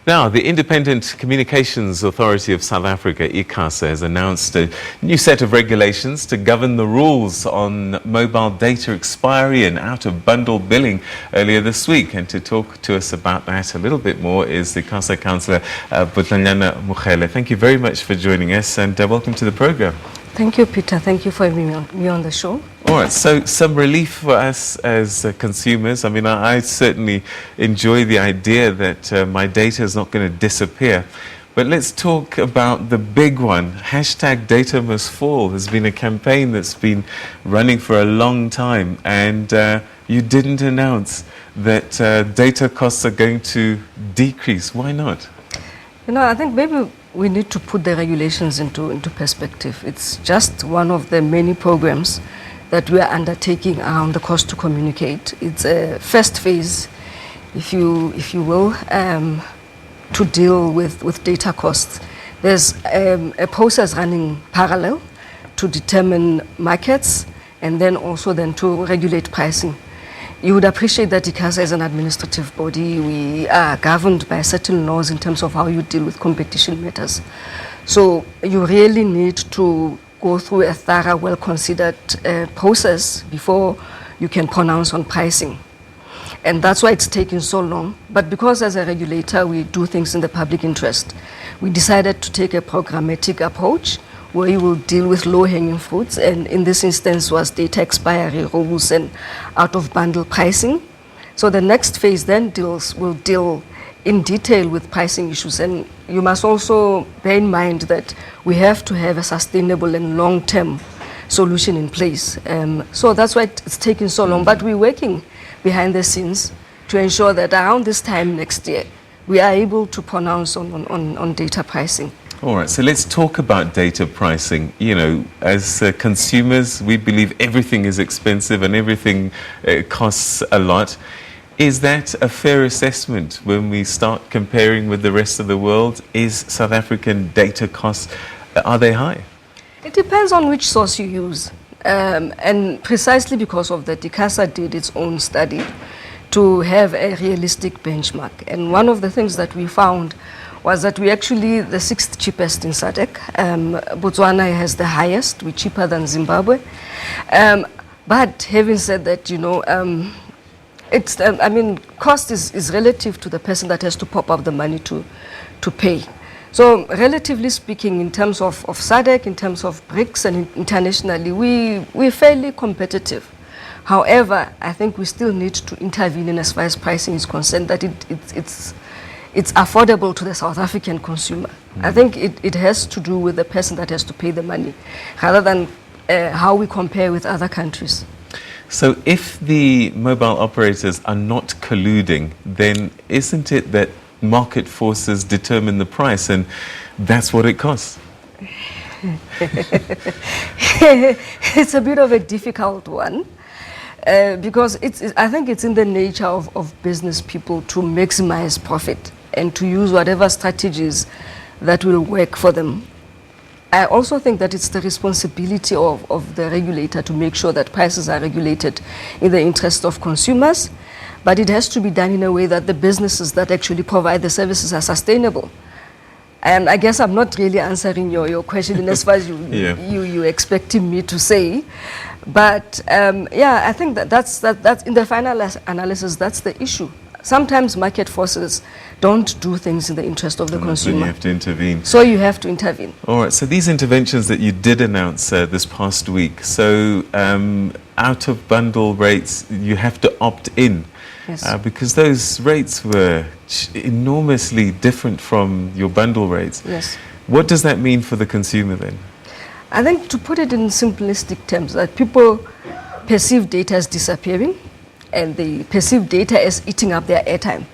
Now, the Independent Communications Authority of South Africa, Icasa, has announced a new set of regulations to govern the rules on mobile data expiry and out-of-bundle billing earlier this week. And to talk to us about that a little bit more is the Icasa Councillor, Mokhele. Thank you very much for joining us and welcome to the program. Thank you, Peter. Thank you for having me on the show. All right, so some relief for us as consumers. I mean, I certainly enjoy the idea that my data is not going to disappear. But let's talk about the big one. Hashtag Data Must Fall has been a campaign that's been running for a long time, and you didn't announce that data costs are going to decrease. Why not? You know, I think maybe we need to put the regulations into perspective. It's just one of the many programs that we are undertaking around the cost to communicate. It's a first phase, if you will, to deal with data costs. There's a process running parallel to determine markets and then also to regulate pricing. You would appreciate that Icasa is an administrative body. We are governed by certain laws in terms of how you deal with competition matters. So you really need to go through a thorough, well-considered process before you can pronounce on pricing. And that's why it's taking so long. But because as a regulator, we do things in the public interest, we decided to take a programmatic approach where you will deal with low-hanging fruits, and in this instance was data expiry rules and out-of-bundle pricing. So the next phase then will deal in detail with pricing issues, and you must also bear in mind that we have to have a sustainable and long-term solution in place. So that's why it's taking so long, but we're working behind the scenes to ensure that around this time next year, we are able to pronounce on data pricing. All right, so let's talk about data pricing. You know, as consumers, we believe everything is expensive and everything costs a lot. Is that a fair assessment when we start comparing with the rest of the world? Is South African data costs, are they high? It depends on which source you use. And precisely because of that, Icasa did its own study to have a realistic benchmark. And one of the things that we found was that we're actually the 6th cheapest in SADC. Botswana has the highest, we're cheaper than Zimbabwe. But having said that, you know, cost is relative to the person that has to pop up the money to pay. So relatively speaking, in terms of SADC, in terms of BRICS and internationally, we're fairly competitive. However, I think we still need to intervene in as far as pricing is concerned, that it's affordable to the South African consumer. I think it has to do with the person that has to pay the money, rather than how we compare with other countries. So if the mobile operators are not colluding, then isn't it that market forces determine the price and that's what it costs? It's a bit of a difficult one. Because I think it's in the nature of business people to maximize profit and to use whatever strategies that will work for them. I also think that it's the responsibility of the regulator to make sure that prices are regulated in the interest of consumers, but it has to be done in a way that the businesses that actually provide the services are sustainable. And I guess I'm not really answering your question in as far as you expecting me to say. But yeah, I think that's in the final analysis, that's the issue. Sometimes market forces don't do things in the interest of the consumer. So you have to intervene. So you have to intervene. All right, so these interventions that you did announce this past week, so out of bundle rates, you have to opt in. Yes. Because those rates were enormously different from your bundle rates. Yes. What does that mean for the consumer then? I think, to put it in simplistic terms, that people perceive data as disappearing and they perceive data as eating up their airtime.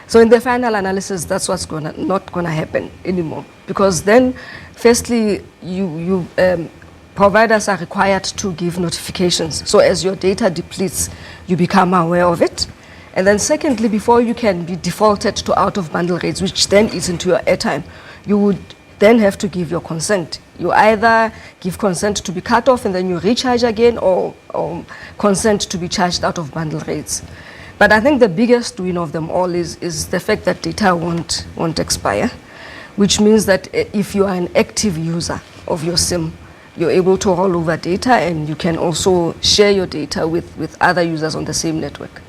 So in the final analysis, that's what's not going to happen anymore. Because then, firstly, providers are required to give notifications. So as your data depletes, you become aware of it. And then secondly, before you can be defaulted to out-of-bundle rates, which then eats into your airtime, you would then have to give your consent. You either give consent to be cut off and then you recharge again, or consent to be charged out of bundle rates. But I think the biggest win of them all is the fact that data won't expire, which means that if you are an active user of your SIM, you're able to roll over data, and you can also share your data with other users on the same network.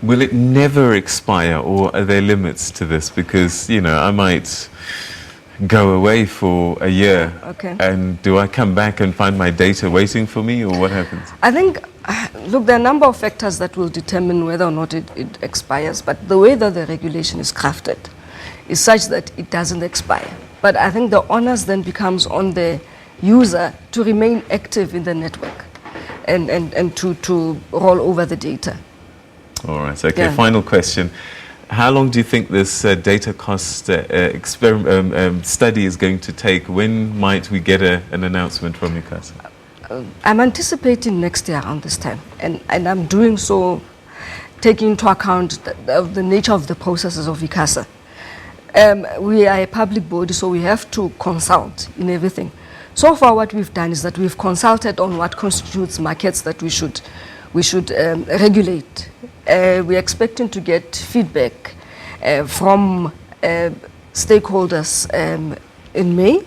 Will it never expire, or are there limits to this? Because, you know, I might go away for a year, Okay. and do I come back and find my data waiting for me, or what happens? I think, look, there are a number of factors that will determine whether or not it expires, but the way that the regulation is crafted is such that it doesn't expire. But I think the onus then becomes on the user to remain active in the network and to roll over the data. All right, okay, Yeah. final question. How long do you think this data cost study is going to take? When might we get an announcement from Icasa? I'm anticipating next year around this time, and I'm doing so taking into account the nature of the processes of Icasa. We are a public body, so we have to consult in everything. So far, what we've done is that we've consulted on what constitutes markets that we should regulate. We're expecting to get feedback from stakeholders in May.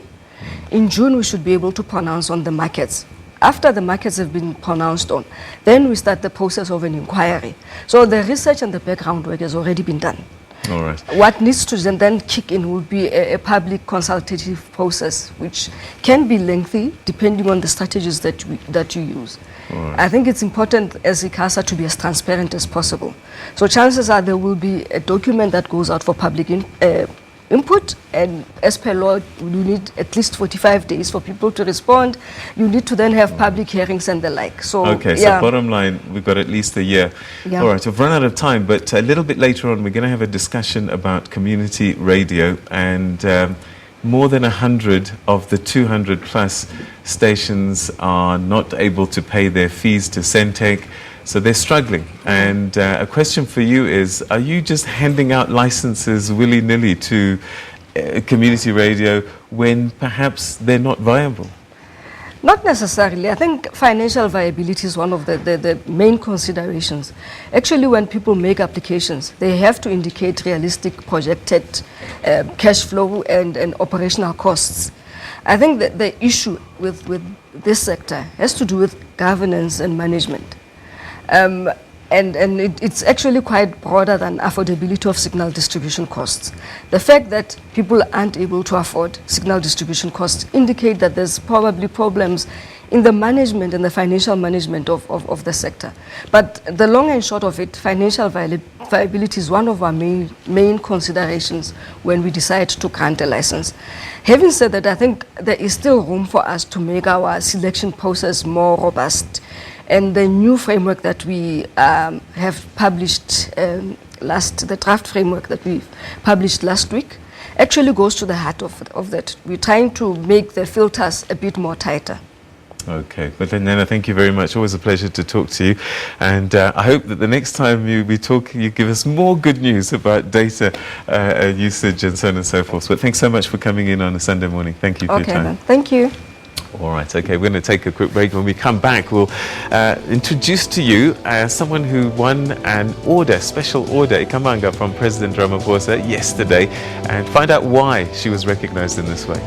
In June, we should be able to pronounce on the markets. After the markets have been pronounced on, then we start the process of an inquiry. So the research and the background work has already been done. All right. What needs to then kick in will be a public consultative process, which can be lengthy depending on the strategies that you use. Right. I think it's important as Icasa to be as transparent as possible. So chances are there will be a document that goes out for public input, and as per law, you need at least 45 days for people to respond. You need to then have public hearings and the like. So, okay, yeah. so bottom line, we've got at least a year. Yeah. All right, we've run out of time, but a little bit later on, we're going to have a discussion about community radio, and more than 100 of the 200 plus stations are not able to pay their fees to Centec. So they're struggling. And a question for you is, are you just handing out licenses willy-nilly to community radio when perhaps they're not viable? Not necessarily. I think financial viability is one of the main considerations. Actually, when people make applications, they have to indicate realistic projected cash flow and operational costs. I think that the issue with this sector has to do with governance and management. It's actually quite broader than affordability of signal distribution costs. The fact that people aren't able to afford signal distribution costs indicate that there's probably problems in the management and the financial management of the sector. But the long and short of it, financial viability is one of our main considerations when we decide to grant a license. Having said that, I think there is still room for us to make our selection process more robust. And the new framework that we have published the draft framework that we published last week, actually goes to the heart of that. We're trying to make the filters a bit more tighter. Okay, but then Nana, thank you very much. Always a pleasure to talk to you. And I hope that the next time we talk, you give us more good news about data usage and so on and so forth. But thanks so much for coming in on a Sunday morning. Thank you for your time. Okay, then. Thank you. All right, okay, we're going to take a quick break. When we come back, we'll introduce to you someone who won an order, special order, Ikamanga, from President Ramaphosa yesterday, and find out why she was recognized in this way.